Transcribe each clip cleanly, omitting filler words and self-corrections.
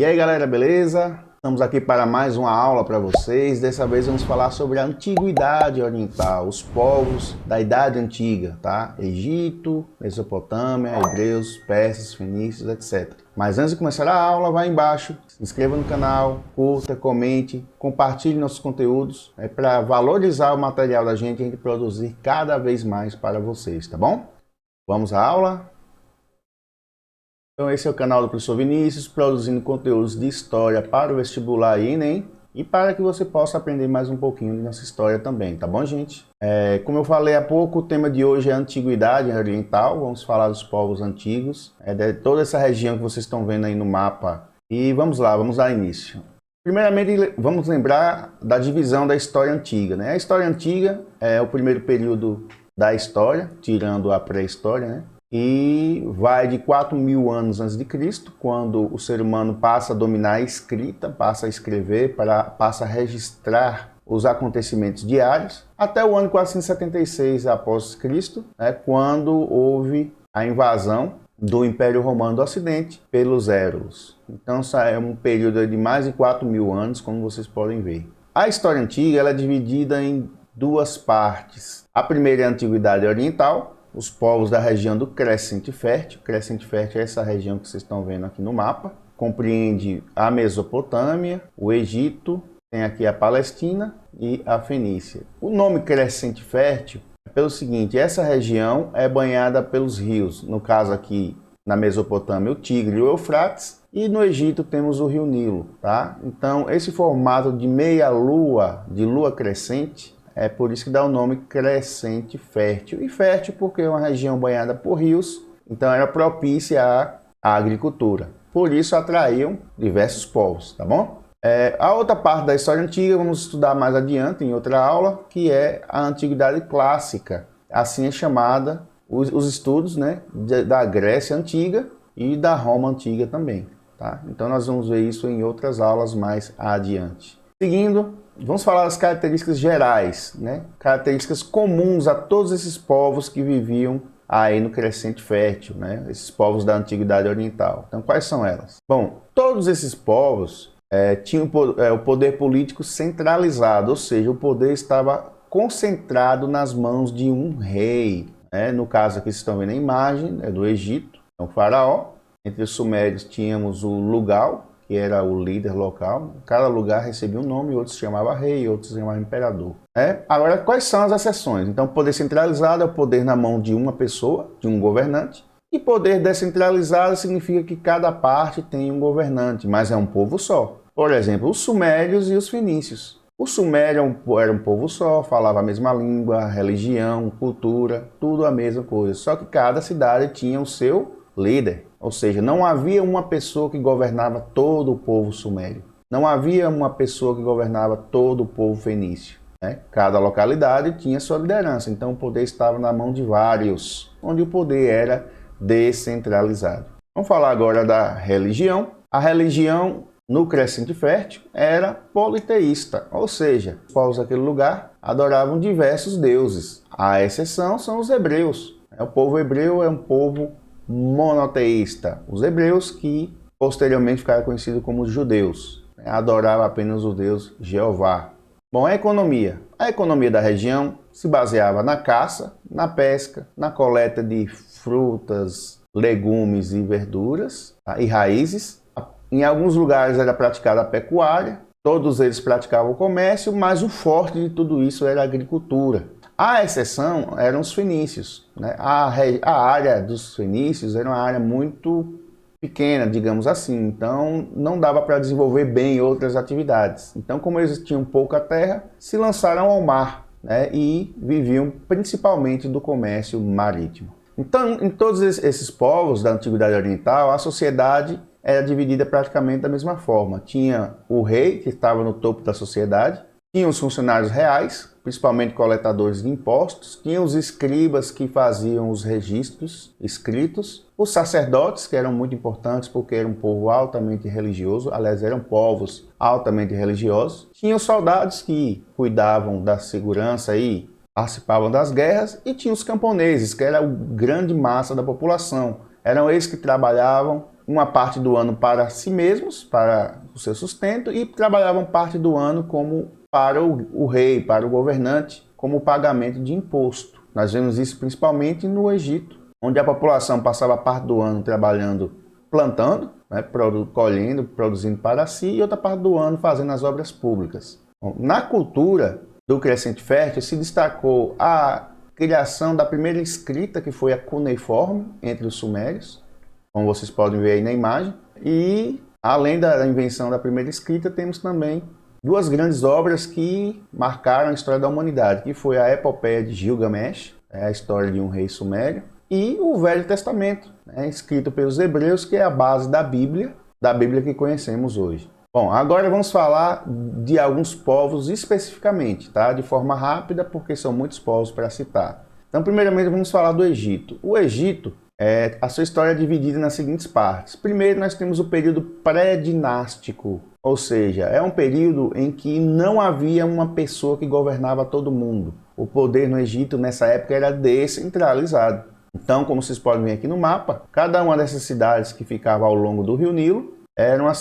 E aí galera, beleza? Estamos aqui para mais uma aula para vocês. Dessa vez vamos falar sobre a antiguidade oriental, os povos da Idade Antiga, tá? Egito, Mesopotâmia, hebreus, persas, fenícios, etc. Mas antes de começar a aula, vá embaixo, se inscreva no canal, curta, comente, compartilhe nossos conteúdos, para valorizar o material da gente e a gente produzir cada vez mais para vocês, tá bom? Vamos à aula? Então esse é o canal do professor Vinícius, produzindo conteúdos de história para o vestibular e Enem, e para que você possa aprender mais um pouquinho de nossa história também, tá bom, gente? Como eu falei há pouco, o tema de hoje é a Antiguidade Oriental. Vamos falar dos povos antigos, de toda essa região que vocês estão vendo aí no mapa. E vamos lá, vamos dar início. Primeiramente, vamos lembrar da divisão da história antiga, né? A história antiga é o primeiro período da história, tirando a pré-história, né? E vai de 4.000 anos antes de Cristo, quando o ser humano passa a dominar a escrita, passa a escrever, passa a registrar os acontecimentos diários, até o ano 476 após Cristo, né, quando houve a invasão do Império Romano do Ocidente pelos Érulos. Então, isso é um período de mais de 4.000 anos, como vocês podem ver. A história antiga ela é dividida em duas partes. A primeira é a Antiguidade Oriental, os povos da região do Crescente Fértil. Crescente Fértil é essa região que vocês estão vendo aqui no mapa. Compreende a Mesopotâmia, o Egito, tem aqui a Palestina e a Fenícia. O nome Crescente Fértil é pelo seguinte: essa região é banhada pelos rios. No caso aqui, na Mesopotâmia, o Tigre e o Eufrates. E no Egito temos o rio Nilo, tá? Então, esse formato de meia-lua, de lua crescente, é por isso que dá o nome Crescente Fértil. E fértil porque é uma região banhada por rios, então era propícia à agricultura. Por isso atraíam diversos povos, tá bom? A outra parte da história antiga vamos estudar mais adiante, em outra aula, que é a Antiguidade Clássica. Assim é chamada os estudos, né, da Grécia Antiga e da Roma Antiga também, tá? Então nós vamos ver isso em outras aulas mais adiante. Seguindo, vamos falar das características gerais, né? Características comuns a todos esses povos que viviam aí no Crescente Fértil, né? Esses povos da Antiguidade Oriental. Então, quais são elas? Bom, todos esses povos tinham o poder político centralizado, ou seja, o poder estava concentrado nas mãos de um rei, né? No caso aqui vocês estão vendo a imagem, do Egito, é o faraó. Entre os sumérios tínhamos o Lugal, que era o líder local. Cada lugar recebia um nome, outros se chamava rei, outros se chamava imperador. Agora, quais são as exceções? Então, poder centralizado é o poder na mão de uma pessoa, de um governante, e poder descentralizado significa que cada parte tem um governante, mas é um povo só. Por exemplo, os sumérios e os fenícios. O sumério era um povo só, falava a mesma língua, religião, cultura, tudo a mesma coisa. Só que cada cidade tinha o seu líder. Ou seja, não havia uma pessoa que governava todo o povo sumério. Não havia uma pessoa que governava todo o povo fenício, né? Cada localidade tinha sua liderança, então o poder estava na mão de vários, onde o poder era descentralizado. Vamos falar agora da religião. A religião no Crescente Fértil era politeísta, ou seja, os povos daquele lugar adoravam diversos deuses. A exceção são os hebreus. O povo hebreu é um povo monoteísta. Os hebreus, que posteriormente ficaram conhecidos como os judeus, adoravam apenas o Deus Jeová. Bom, a economia. A economia da região se baseava na caça, na pesca, na coleta de frutas, legumes e verduras, tá? E raízes. Em alguns lugares era praticada a pecuária, todos eles praticavam o comércio, mas o forte de tudo isso era a agricultura. A exceção eram os fenícios, né? A área dos fenícios era uma área muito pequena, digamos assim, então não dava para desenvolver bem outras atividades. Então, como eles tinham pouca terra, se lançaram ao mar, né? E viviam principalmente do comércio marítimo. Então, em todos esses povos da Antiguidade Oriental, a sociedade era dividida praticamente da mesma forma. Tinha o rei, que estava no topo da sociedade, tinha os funcionários reais, principalmente coletadores de impostos, tinha os escribas que faziam os registros escritos, os sacerdotes, que eram muito importantes porque era um povo altamente religioso, aliás, eram povos altamente religiosos, tinha os soldados que cuidavam da segurança e participavam das guerras, e tinha os camponeses, que era a grande massa da população. Eram eles que trabalhavam uma parte do ano para si mesmos, para o seu sustento, e trabalhavam parte do ano como para o rei, para o governante, como pagamento de imposto. Nós vemos isso principalmente no Egito, onde a população passava parte do ano trabalhando, plantando, né, colhendo, produzindo para si, e outra parte do ano fazendo as obras públicas. Bom, na cultura do Crescente Fértil se destacou a criação da primeira escrita, que foi a cuneiforme, entre os sumérios, como vocês podem ver aí na imagem. E, além da invenção da primeira escrita, temos também duas grandes obras que marcaram a história da humanidade, que foi a Epopeia de Gilgamesh, a história de um rei sumério, e o Velho Testamento, escrito pelos hebreus, que é a base da Bíblia que conhecemos hoje. Bom, agora vamos falar de alguns povos especificamente, tá? De forma rápida, porque são muitos povos para citar. Então, primeiramente, vamos falar do Egito. O Egito, a sua história é dividida nas seguintes partes. Primeiro, nós temos o período pré-dinástico, ou seja, é um período em que não havia uma pessoa que governava todo mundo. O poder no Egito, nessa época, era descentralizado. Então, como vocês podem ver aqui no mapa, cada uma dessas cidades que ficava ao longo do Rio Nilo eram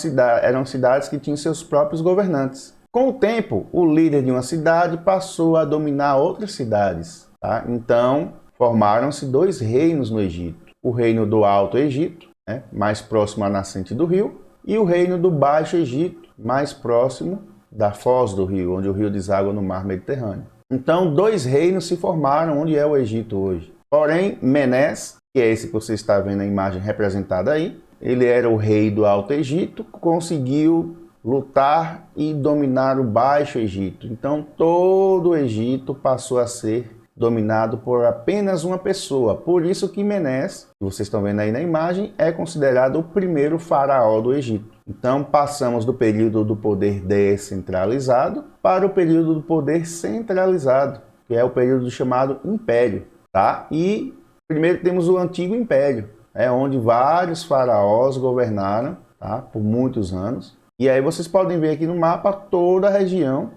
cidades que tinham seus próprios governantes. Com o tempo, o líder de uma cidade passou a dominar outras cidades. Tá? Então, formaram-se dois reinos no Egito. O reino do Alto Egito, mais próximo à nascente do rio, e o reino do Baixo Egito, mais próximo da foz do rio, onde o rio deságua no mar Mediterrâneo. Então, dois reinos se formaram onde é o Egito hoje. Porém, Menes, que é esse que você está vendo a imagem representada aí, ele era o rei do Alto Egito, conseguiu lutar e dominar o Baixo Egito. Então, todo o Egito passou a ser dominado por apenas uma pessoa. Por isso que Menes, que vocês estão vendo aí na imagem, é considerado o primeiro faraó do Egito. Então, passamos do período do poder descentralizado para o período do poder centralizado, que é o período chamado Império. Tá? E primeiro temos o Antigo Império, onde vários faraós governaram, tá? Por muitos anos. E aí vocês podem ver aqui no mapa toda a região,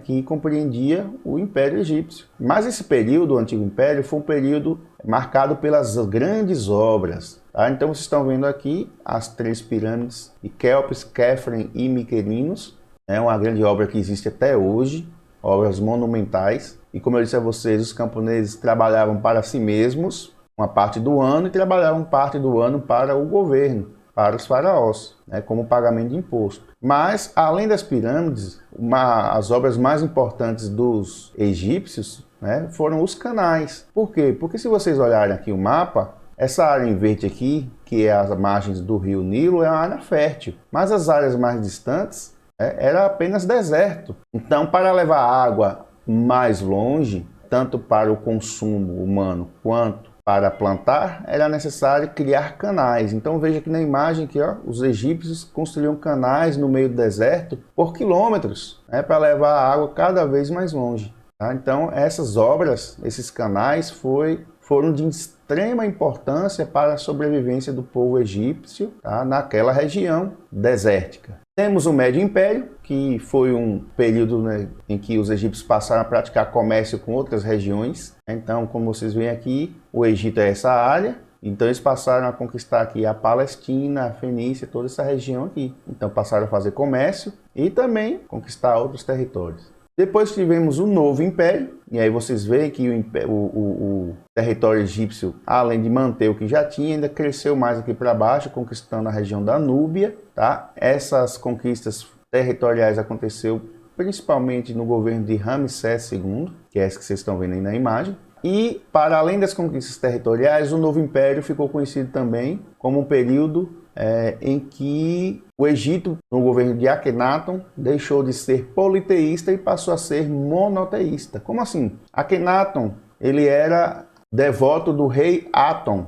que compreendia o Império Egípcio. Mas esse período, o Antigo Império, foi um período marcado pelas grandes obras. Tá? Então vocês estão vendo aqui as três pirâmides de Quéops, Quefren e Miquerinos. É uma grande obra que existe até hoje, obras monumentais. E como eu disse a vocês, os camponeses trabalhavam para si mesmos uma parte do ano e trabalhavam parte do ano para o governo, para os faraós, como pagamento de imposto. Mas, além das pirâmides, as obras mais importantes dos egípcios foram os canais. Por quê? Porque se vocês olharem aqui o mapa, essa área em verde aqui, que é as margens do rio Nilo, é uma área fértil. Mas as áreas mais distantes era apenas deserto. Então, para levar água mais longe, tanto para o consumo humano quanto para plantar, era necessário criar canais. Então veja aqui na imagem que os egípcios construíam canais no meio do deserto por quilômetros, para levar a água cada vez mais longe. Tá? Então essas obras, esses canais foram de extrema importância para a sobrevivência do povo egípcio, tá? Naquela região desértica. Temos o Médio Império, que foi um período em que os egípcios passaram a praticar comércio com outras regiões. Então, como vocês veem aqui, o Egito é essa área. Então, eles passaram a conquistar aqui a Palestina, a Fenícia, toda essa região aqui. Então, passaram a fazer comércio e também conquistar outros territórios. Depois tivemos o Novo Império, e aí vocês veem que o território egípcio, além de manter o que já tinha, ainda cresceu mais aqui para baixo, conquistando a região da Núbia. Tá? Essas conquistas territoriais aconteceu principalmente no governo de Ramsés II, que é esse que vocês estão vendo aí na imagem. E, para além das conquistas territoriais, o Novo Império ficou conhecido também como um período em que o Egito, no governo de Akenaton, deixou de ser politeísta e passou a ser monoteísta. Como assim? Akenaton, ele era devoto do rei Aton,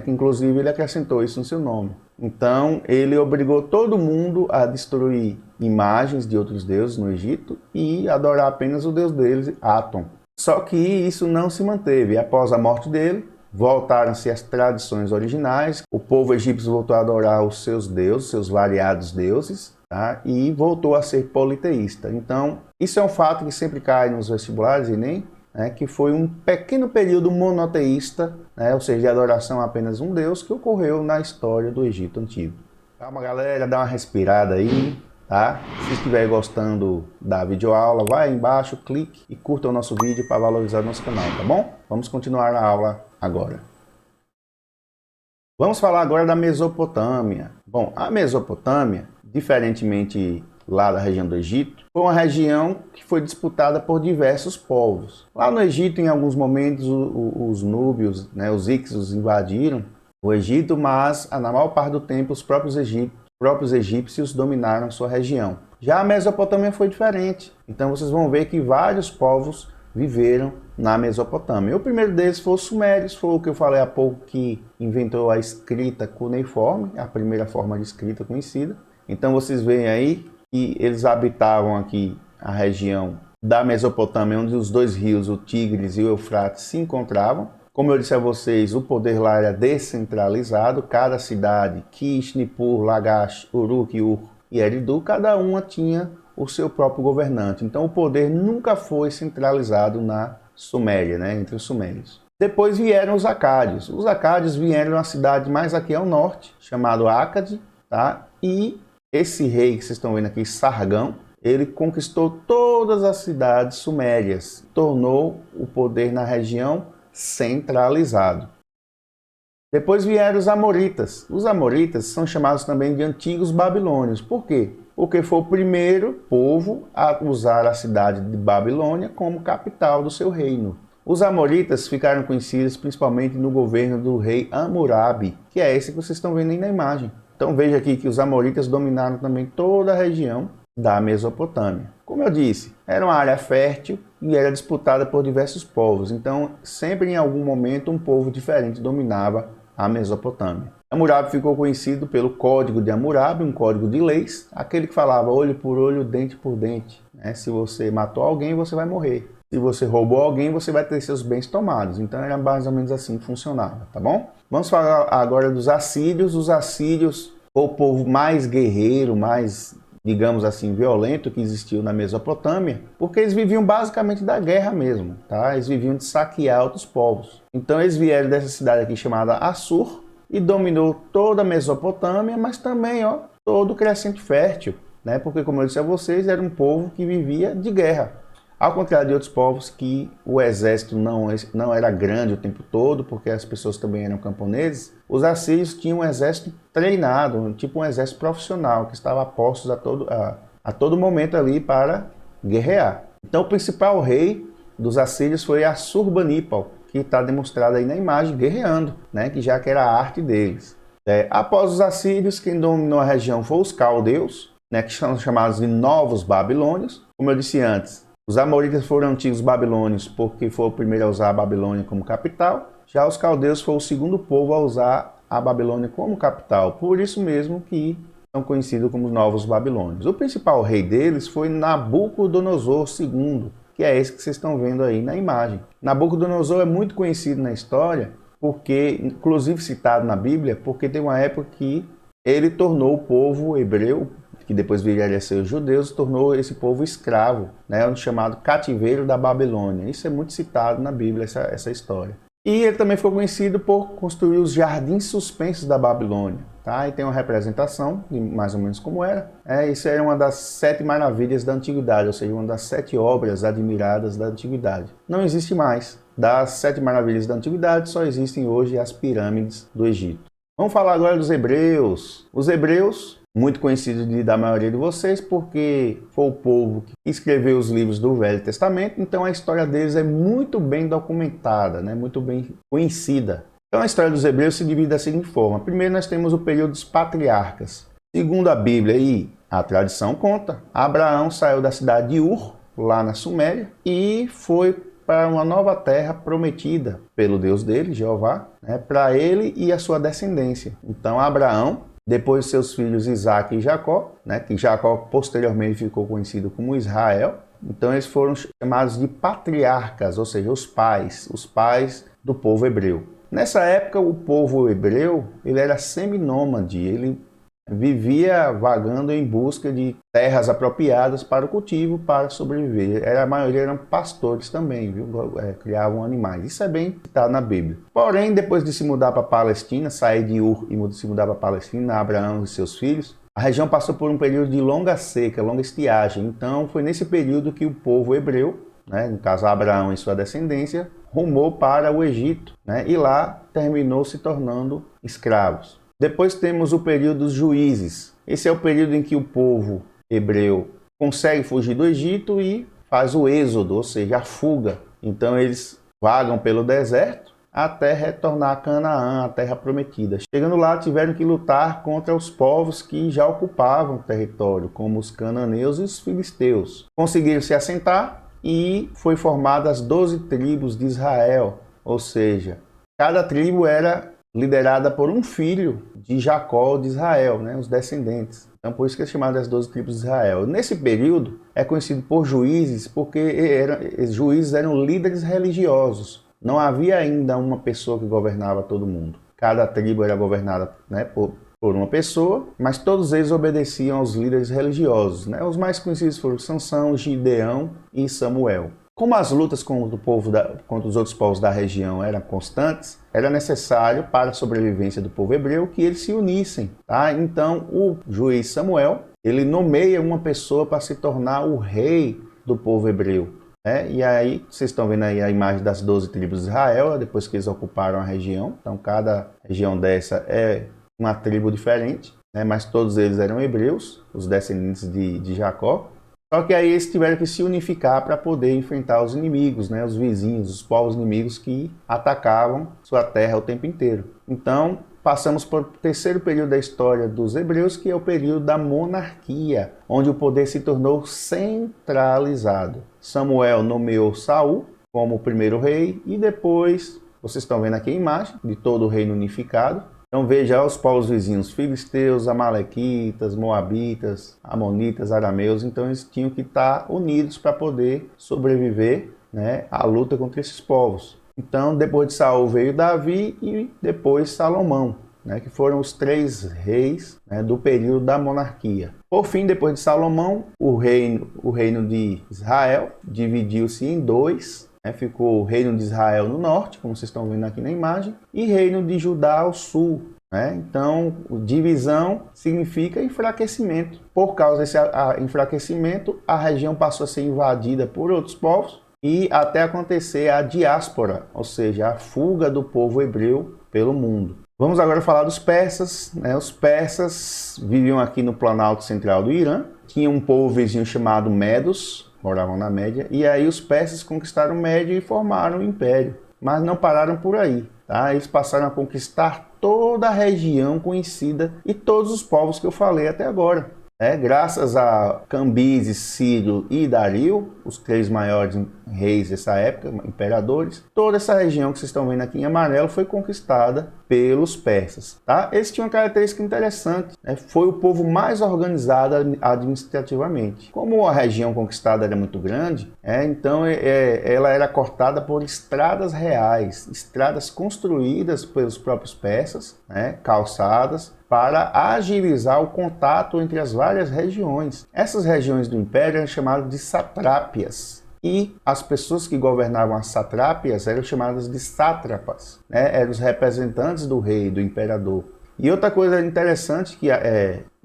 que inclusive ele acrescentou isso no seu nome. Então, ele obrigou todo mundo a destruir imagens de outros deuses no Egito e adorar apenas o deus deles, Aton. Só que isso não se manteve. Após a morte dele, voltaram-se as tradições originais, o povo egípcio voltou a adorar os seus deuses, seus variados deuses, tá? E voltou a ser politeísta. Então, isso é um fato que sempre cai nos vestibulares, Enem, que foi um pequeno período monoteísta, ou seja, de adoração a apenas um deus, que ocorreu na história do Egito Antigo. Calma, galera, dá uma respirada aí, tá? Se estiver gostando da videoaula, vai aí embaixo, clique e curta o nosso vídeo para valorizar o nosso canal, tá bom? Vamos continuar a aula agora. Vamos falar agora da Mesopotâmia. Bom, a Mesopotâmia, diferentemente lá da região do Egito, foi uma região que foi disputada por diversos povos. Lá no Egito, em alguns momentos, os núbios, né, os ixos invadiram o Egito, mas na maior parte do tempo os próprios egípcios dominaram sua região. Já a Mesopotâmia foi diferente. Então vocês vão ver que vários povos viveram na Mesopotâmia. O primeiro deles foi os sumérios, foi o que eu falei há pouco que inventou a escrita cuneiforme, a primeira forma de escrita conhecida. Então vocês veem aí que eles habitavam aqui a região da Mesopotâmia, onde os dois rios, o Tigres e o Eufrates, se encontravam. Como eu disse a vocês, o poder lá era descentralizado, cada cidade, Kish, Nippur, Lagash, Uruk, Ur e Eridu, cada uma tinha o seu próprio governante. Então o poder nunca foi centralizado na Suméria, né, entre os sumérios. Depois vieram os acádios. Os acádios vieram na cidade mais aqui ao norte, chamado Ácade, tá? E esse rei que vocês estão vendo aqui, Sargão, ele conquistou todas as cidades sumérias, tornou o poder na região centralizado. Depois vieram os amoritas. Os amoritas são chamados também de antigos babilônios. Por quê? Porque foi o primeiro povo a usar a cidade de Babilônia como capital do seu reino. Os amoritas ficaram conhecidos principalmente no governo do rei Hammurabi, que é esse que vocês estão vendo aí na imagem. Então veja aqui que os amoritas dominaram também toda a região da Mesopotâmia. Como eu disse, era uma área fértil e era disputada por diversos povos. Então, sempre em algum momento, um povo diferente dominava a Mesopotâmia. Hammurabi ficou conhecido pelo Código de Hammurabi, um código de leis, aquele que falava olho por olho, dente por dente. Se você matou alguém, você vai morrer. Se você roubou alguém, você vai ter seus bens tomados. Então, era mais ou menos assim que funcionava, tá bom? Vamos falar agora dos assírios. Os assírios, o povo mais guerreiro, mais, digamos assim, violento que existiu na Mesopotâmia, porque eles viviam basicamente da guerra mesmo, tá? Eles viviam de saquear outros povos. Então eles vieram dessa cidade aqui chamada Assur e dominou toda a Mesopotâmia, mas também, todo o crescente fértil, né? Porque, como eu disse a vocês, era um povo que vivia de guerra. Ao contrário de outros povos que o exército não era grande o tempo todo, porque as pessoas também eram camponeses, os assírios tinham um exército treinado, tipo um exército profissional, que estava a postos a todo momento ali para guerrear. Então o principal rei dos assírios foi Assurbanipal, que está demonstrado aí na imagem, guerreando, né, que já que era a arte deles. Após os assírios, quem dominou a região foi os caldeus, né, que são chamados de Novos Babilônios. Como eu disse antes, os amoritas foram antigos babilônios porque foi o primeiro a usar a Babilônia como capital. Já os caldeus foram o segundo povo a usar a Babilônia como capital. Por isso mesmo que são conhecidos como os Novos Babilônios. O principal rei deles foi Nabucodonosor II, que é esse que vocês estão vendo aí na imagem. Nabucodonosor é muito conhecido na história, porque, inclusive citado na Bíblia, porque tem uma época que ele tornou o povo hebreu, que depois viria a ser os judeus, tornou esse povo escravo, né, o chamado cativeiro da Babilônia. Isso é muito citado na Bíblia, essa história. E ele também foi conhecido por construir os jardins suspensos da Babilônia. Tá? E tem uma representação de mais ou menos como era. Isso era uma das 7 maravilhas da antiguidade, ou seja, uma das 7 obras admiradas da antiguidade. Não existe mais. Das 7 maravilhas da antiguidade, só existem hoje as pirâmides do Egito. Vamos falar agora dos hebreus. Os hebreus, muito conhecidos da maioria de vocês, porque foi o povo que escreveu os livros do Velho Testamento, então a história deles é muito bem documentada, né? Muito bem conhecida. Então a história dos hebreus se divide da seguinte forma. Primeiro nós temos o período dos patriarcas. Segundo a Bíblia e a tradição conta, Abraão saiu da cidade de Ur, lá na Suméria, e foi para uma nova terra prometida pelo Deus dele, Jeová, né, para ele e a sua descendência. Então Abraão, depois de seus filhos Isaac e Jacó, né, que Jacó posteriormente ficou conhecido como Israel, então eles foram chamados de patriarcas, ou seja, os pais do povo hebreu. Nessa época o povo hebreu ele era seminômade, ele vivia vagando em busca de terras apropriadas para o cultivo, para sobreviver. A maioria eram pastores também, viu? Criavam animais. Isso é bem citado na Bíblia. Porém, depois de se mudar para a Palestina, sair de Ur e se mudar para a Palestina, Abraão e seus filhos, a região passou por um período de longa seca, longa estiagem. Então, foi nesse período que o povo hebreu, no caso Abraão e sua descendência, rumou para o Egito, e lá terminou se tornando escravos. Depois temos o período dos juízes. Esse é o período em que o povo hebreu consegue fugir do Egito e faz o êxodo, ou seja, a fuga. Então eles vagam pelo deserto até retornar a Canaã, a terra prometida. Chegando lá, tiveram que lutar contra os povos que já ocupavam o território, como os cananeus e os filisteus. Conseguiram se assentar e foi formada as 12 tribos de Israel, ou seja, cada tribo era liderada por um filho de Jacó de Israel, os descendentes. Então por isso que é chamado as 12 tribos de Israel. Nesse período é conhecido por juízes porque juízes eram líderes religiosos. Não havia ainda uma pessoa que governava todo mundo. Cada tribo era governada por uma pessoa, mas todos eles obedeciam aos líderes religiosos. Os mais conhecidos foram Sansão, Gideão e Samuel. Como as lutas contra os outros povos da região eram constantes, era necessário para a sobrevivência do povo hebreu que eles se unissem. Então o juiz Samuel, ele nomeia uma pessoa para se tornar o rei do povo hebreu. E aí, vocês estão vendo aí a imagem das 12 tribos de Israel, depois que eles ocuparam a região. Então cada região dessa é uma tribo diferente, mas todos eles eram hebreus, os descendentes de Jacó. Só que aí eles tiveram que se unificar para poder enfrentar os inimigos, os vizinhos, os povos inimigos que atacavam sua terra o tempo inteiro. Então, passamos para o terceiro período da história dos hebreus, que é o período da monarquia, onde o poder se tornou centralizado. Samuel nomeou Saul como o primeiro rei e depois, vocês estão vendo aqui a imagem de todo o reino unificado. Então veja os povos vizinhos, filisteus, amalequitas, moabitas, amonitas, arameus. Então eles tinham que estar unidos para poder sobreviver à luta contra esses povos. Então depois de Saul veio Davi e depois Salomão, que foram os 3 reis do período da monarquia. Por fim, depois de Salomão, o reino de Israel dividiu-se em 2. Ficou o reino de Israel no norte, como vocês estão vendo aqui na imagem, e reino de Judá ao sul. Então, divisão significa enfraquecimento. Por causa desse enfraquecimento, a região passou a ser invadida por outros povos e até acontecer a diáspora, ou seja, a fuga do povo hebreu pelo mundo. Vamos agora falar dos persas. Os persas viviam aqui no Planalto Central do Irã. Tinha um povo vizinho chamado Medos, moravam na Média, e aí os persas conquistaram Média e formaram o império, mas não pararam por aí, Eles passaram a conquistar toda a região conhecida e todos os povos que eu falei até agora. Graças a Cambises, Ciro e Dario, os 3 maiores reis dessa época, imperadores, toda essa região que vocês estão vendo aqui em amarelo foi conquistada pelos persas. Eles tinham uma característica interessante, foi o povo mais organizado administrativamente. Como a região conquistada era muito grande, então ela era cortada por estradas reais, estradas construídas pelos próprios persas, calçadas, para agilizar o contato entre as várias regiões. Essas regiões do império eram chamadas de satrápias. E as pessoas que governavam as satrápias eram chamadas de sátrapas. Eram os representantes do rei, do imperador. E outra coisa interessante que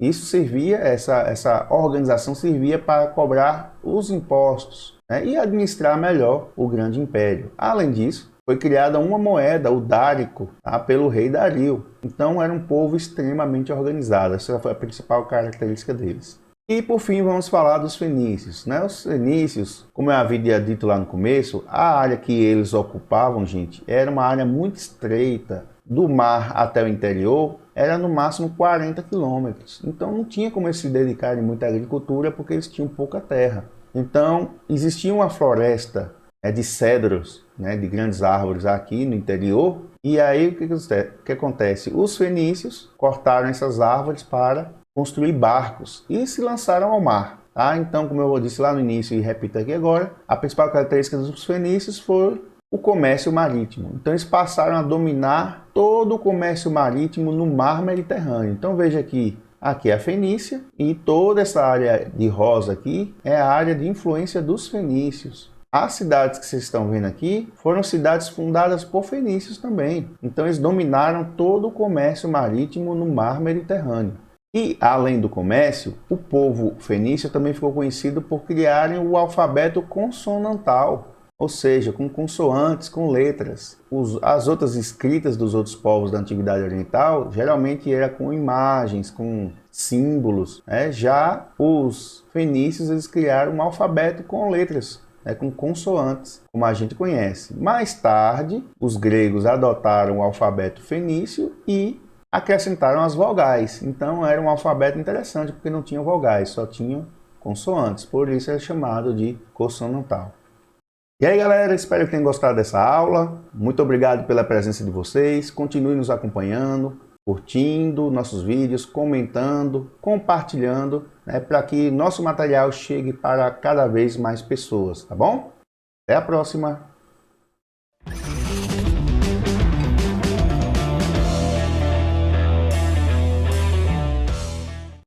isso servia, essa organização servia para cobrar os impostos e administrar melhor o grande império. Além disso, foi criada uma moeda, o dárico, pelo rei Dario. Então era um povo extremamente organizado. Essa foi a principal característica deles. E por fim vamos falar dos fenícios. Os fenícios, como eu havia dito lá no começo, a área que eles ocupavam, gente, era uma área muito estreita. Do mar até o interior era no máximo 40 quilômetros. Então não tinha como eles se dedicarem muito à agricultura porque eles tinham pouca terra. Então existia uma floresta de cedros, de grandes árvores aqui no interior. E aí o que acontece? Os fenícios cortaram essas árvores para construir barcos e se lançaram ao mar. Então, como eu disse lá no início e repito aqui agora, a principal característica dos fenícios foi o comércio marítimo. Então eles passaram a dominar todo o comércio marítimo no mar Mediterrâneo. Então veja aqui Aqui é a Fenícia e toda essa área de rosa aqui é a área de influência dos fenícios. As cidades que vocês estão vendo aqui foram cidades fundadas por fenícios também. Então eles dominaram todo o comércio marítimo no mar Mediterrâneo. E além do comércio, o povo fenício também ficou conhecido por criarem o alfabeto consonantal, ou seja, com consoantes, com letras. As outras escritas dos outros povos da Antiguidade Oriental geralmente era com imagens, com símbolos. Já os fenícios eles criaram um alfabeto com letras, com consoantes, como a gente conhece. Mais tarde, os gregos adotaram o alfabeto fenício e acrescentaram as vogais. Então era um alfabeto interessante, porque não tinha vogais, só tinha consoantes. Por isso é chamado de consonantal. E aí, galera, espero que tenham gostado dessa aula. Muito obrigado pela presença de vocês. Continue nos acompanhando, curtindo nossos vídeos, comentando, compartilhando, para que nosso material chegue para cada vez mais pessoas, tá bom? Até a próxima!